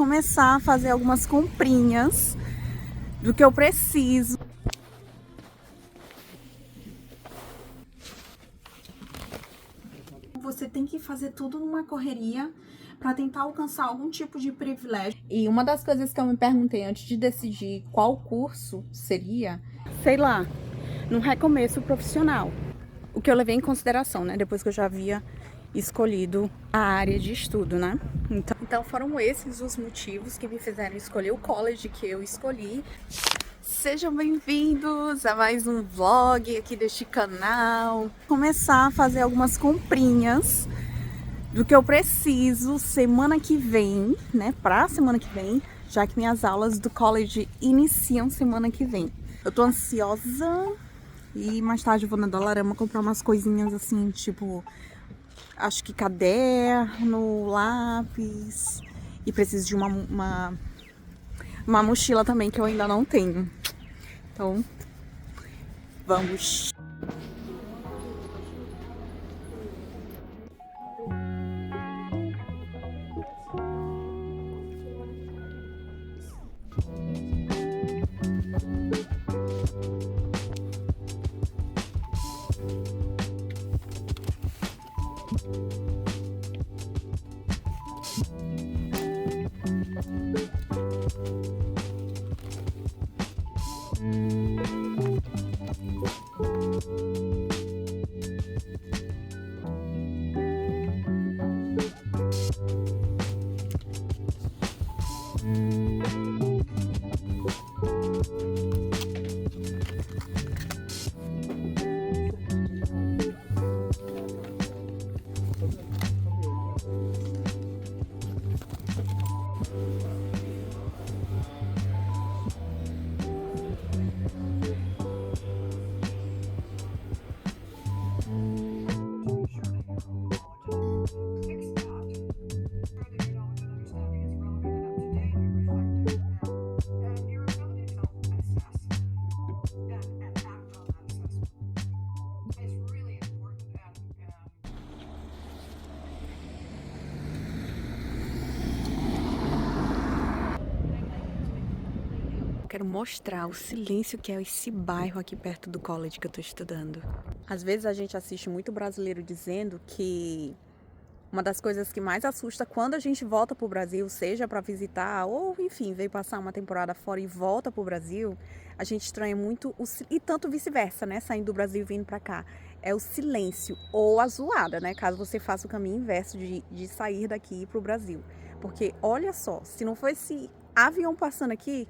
começar a fazer algumas comprinhas do que eu preciso. Você tem que fazer tudo numa correria para tentar alcançar algum tipo de privilégio. E uma das coisas que eu me perguntei antes de decidir qual curso seria, sei lá, num recomeço profissional. O que eu levei em consideração, né? Depois que eu já havia escolhido a área de estudo, né? Então foram esses os motivos que me fizeram escolher o college que eu escolhi. Sejam bem-vindos a mais um vlog aqui deste canal. Começar a fazer algumas comprinhas do que eu preciso semana que vem, né? Pra semana que vem, já que minhas aulas do college iniciam semana que vem. Eu tô ansiosa e mais tarde eu vou na Dollarama comprar umas coisinhas assim, tipo, acho que caderno, lápis, e preciso de uma mochila também que eu ainda não tenho. Então, vamos. Quero mostrar o silêncio que é esse bairro aqui perto do college que eu tô estudando. Às vezes a gente assiste muito brasileiro dizendo que uma das coisas que mais assusta quando a gente volta pro Brasil, seja para visitar ou, enfim, veio passar uma temporada fora e volta pro Brasil, a gente estranha muito, e tanto vice-versa, né, saindo do Brasil e vindo para cá, é o silêncio ou a zoada, né, caso você faça o caminho inverso de sair daqui pro Brasil. Porque, olha só, se não fosse esse avião passando aqui,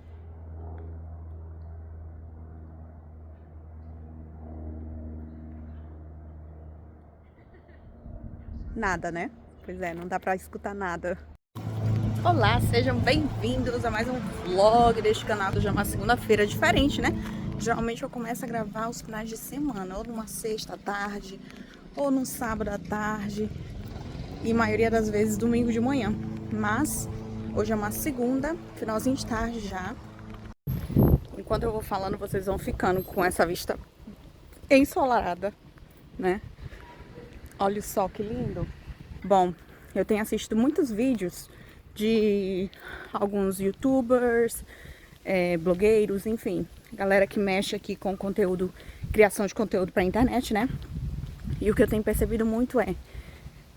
nada, né? Pois é, não dá pra escutar nada. Olá, sejam bem-vindos a mais um vlog deste canal. Já é uma segunda-feira diferente, né? Geralmente eu começo a gravar os finais de semana, ou numa sexta à tarde, ou num sábado à tarde, e maioria das vezes domingo de manhã. Mas hoje é uma segunda, finalzinho de tarde já. Enquanto eu vou falando, vocês vão ficando com essa vista ensolarada, né? Olha o sol, que lindo. Bom, eu tenho assistido muitos vídeos de alguns youtubers, blogueiros, enfim, galera que mexe aqui com conteúdo, criação de conteúdo para internet, né? E o que eu tenho percebido muito é,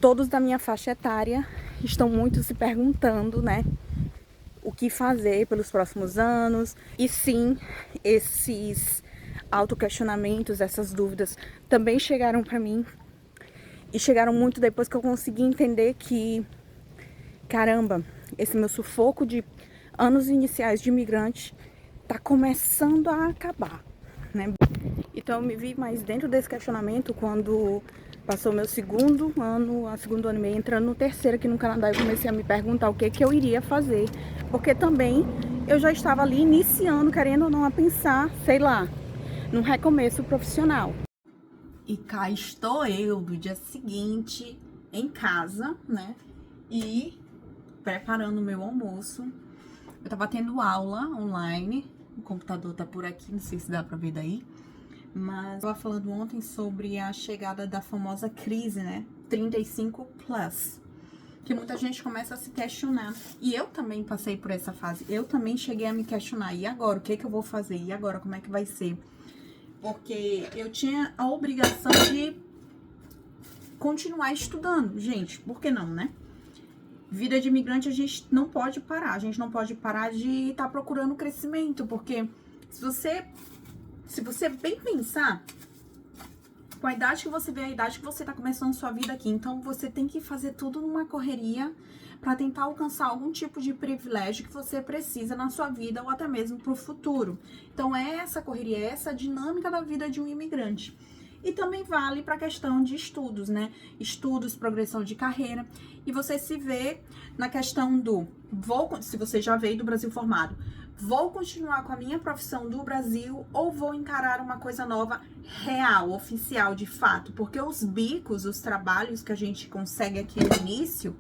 todos da minha faixa etária estão muito se perguntando, né, o que fazer pelos próximos anos. E sim, esses autoquestionamentos, essas dúvidas também chegaram para mim. E chegaram muito depois que eu consegui entender que, caramba, esse meu sufoco de anos iniciais de imigrante tá começando a acabar, né? Então eu me vi mais dentro desse questionamento quando passou meu segundo ano e meio, entrando no terceiro aqui no Canadá. Eu comecei a me perguntar o que eu iria fazer, porque também eu já estava ali iniciando, querendo ou não, a pensar, sei lá, num recomeço profissional. E cá estou eu, do dia seguinte, em casa, né? E preparando o meu almoço. Eu tava tendo aula online, o computador tá por aqui, não sei se dá pra ver daí. Mas eu tava falando ontem sobre a chegada da famosa crise, né? 35+. que muita gente começa a se questionar. E eu também passei por essa fase. Eu também cheguei a me questionar. E agora? O que eu vou fazer? E agora? Como é que vai ser? Porque eu tinha a obrigação de continuar estudando. Gente, por que não, né? Vida de imigrante a gente não pode parar. A gente não pode parar de estar procurando crescimento. Porque se você bem pensar, com a idade que você vê, a idade que você tá começando sua vida aqui, então você tem que fazer tudo numa correria para tentar alcançar algum tipo de privilégio que você precisa na sua vida ou até mesmo pro futuro. Então é essa correria, é essa dinâmica da vida de um imigrante. E também vale para a questão de estudos, né? Estudos, progressão de carreira. E você se vê na questão do, se você já veio do Brasil formado, vou continuar com a minha profissão do Brasil ou vou encarar uma coisa nova, real, oficial, de fato? Porque os bicos, os trabalhos que a gente consegue aqui no início,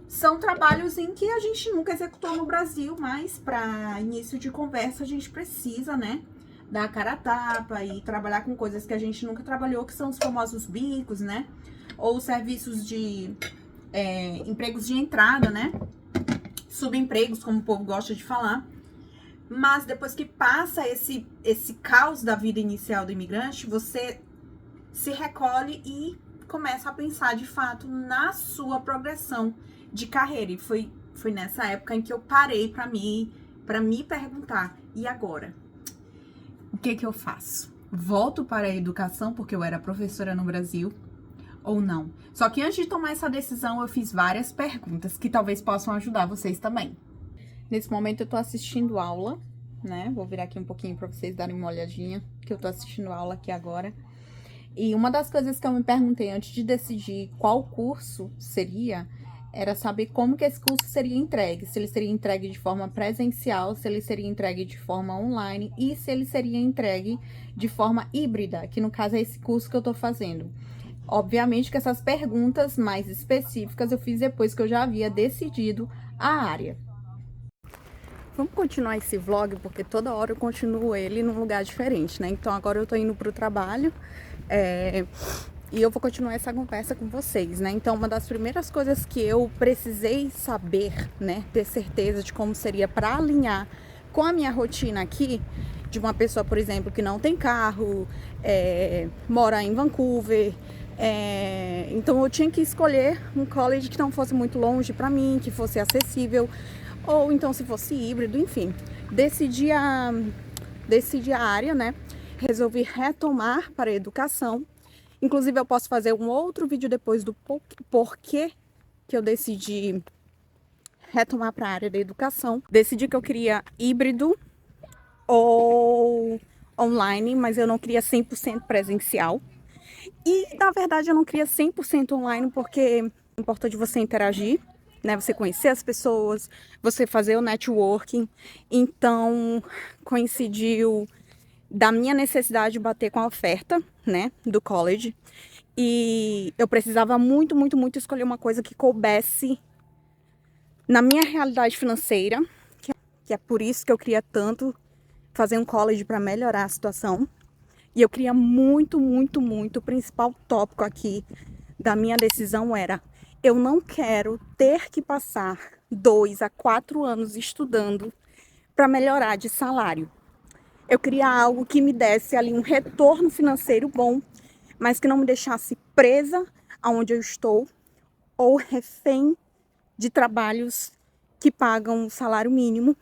são trabalhos em que a gente nunca executou no Brasil, mas para início de conversa a gente precisa, né, dar a cara a tapa e trabalhar com coisas que a gente nunca trabalhou, que são os famosos bicos, né? Ou serviços de empregos de entrada, né? Subempregos, como o povo gosta de falar. Mas depois que passa esse caos da vida inicial do imigrante, você se recolhe e começa a pensar de fato na sua progressão de carreira. E foi nessa época em que eu parei para me perguntar, e agora? O que eu faço? Volto para a educação porque eu era professora no Brasil ou não? Só que antes de tomar essa decisão, eu fiz várias perguntas que talvez possam ajudar vocês também. Nesse momento eu tô assistindo aula, né? Vou virar aqui um pouquinho para vocês darem uma olhadinha, que eu tô assistindo aula aqui agora. E uma das coisas que eu me perguntei antes de decidir qual curso seria, era saber como que esse curso seria entregue. Se ele seria entregue de forma presencial, se ele seria entregue de forma online e se ele seria entregue de forma híbrida, que no caso é esse curso que eu tô fazendo. Obviamente que essas perguntas mais específicas eu fiz depois que eu já havia decidido a área. Vamos continuar esse vlog, porque toda hora eu continuo ele num lugar diferente, né? Então agora eu tô indo pro trabalho, e eu vou continuar essa conversa com vocês, né? Então uma das primeiras coisas que eu precisei saber, né? Ter certeza de como seria para alinhar com a minha rotina aqui, de uma pessoa, por exemplo, que não tem carro, mora em Vancouver. Então eu tinha que escolher um college que não fosse muito longe para mim, que fosse acessível, ou então se fosse híbrido, enfim. Decidi a área, né? Resolvi retomar para a educação. Inclusive eu posso fazer um outro vídeo depois do porquê que eu decidi retomar para a área da educação. Decidi que eu queria híbrido ou online, mas eu não queria 100% presencial. E, na verdade, eu não queria 100% online porque é importante você interagir, né? Você conhecer as pessoas, você fazer o networking. Então, coincidiu da minha necessidade de bater com a oferta, né, do college. E eu precisava muito, muito, muito escolher uma coisa que coubesse na minha realidade financeira, que é por isso que eu queria tanto fazer um college para melhorar a situação. E eu queria muito, muito, muito, o principal tópico aqui da minha decisão era: eu não quero ter que passar 2 a 4 anos estudando para melhorar de salário. Eu queria algo que me desse ali um retorno financeiro bom, mas que não me deixasse presa aonde eu estou ou refém de trabalhos que pagam um salário mínimo,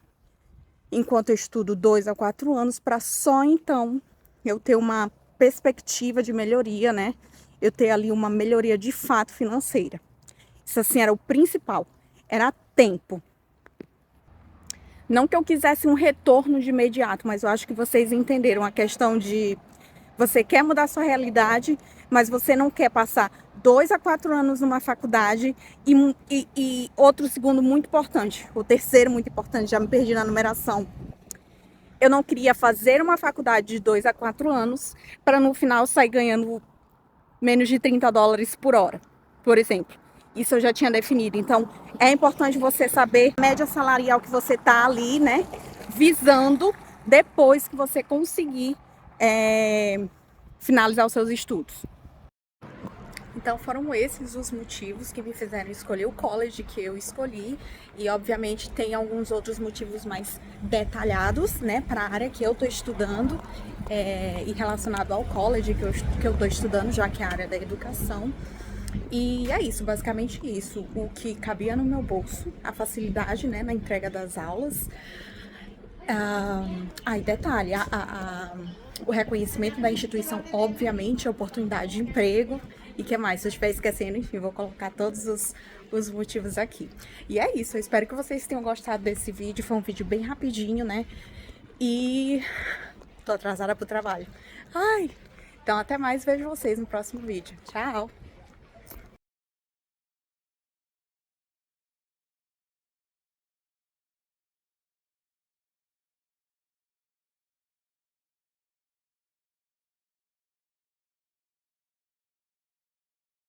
enquanto eu estudo 2 a 4 anos, para só então eu ter uma perspectiva de melhoria, né? Eu ter ali uma melhoria de fato financeira. Isso assim era o principal, era tempo. Não que eu quisesse um retorno de imediato, mas eu acho que vocês entenderam a questão de você quer mudar sua realidade, mas você não quer passar 2 a 4 anos numa faculdade e outro segundo muito importante, o terceiro muito importante, já me perdi na numeração. Eu não queria fazer uma faculdade de 2 a 4 anos para no final sair ganhando menos de $30 por hora, por exemplo. Isso eu já tinha definido. Então, é importante você saber a média salarial que você tá ali, né? Visando depois que você conseguir finalizar os seus estudos. Então foram esses os motivos que me fizeram escolher o college que eu escolhi, e obviamente tem alguns outros motivos mais detalhados, né, para a área que eu tô estudando, e relacionado ao college que eu tô estudando, já que é a área da educação. E é isso, basicamente isso, o que cabia no meu bolso, a facilidade, né, na entrega das aulas. E detalhe, o reconhecimento da instituição, obviamente, a oportunidade de emprego e que mais? Se eu estiver esquecendo, enfim, vou colocar todos os motivos aqui. E é isso, eu espero que vocês tenham gostado desse vídeo, foi um vídeo bem rapidinho, né? E tô atrasada pro trabalho. Ai! Então até mais, vejo vocês no próximo vídeo. Tchau!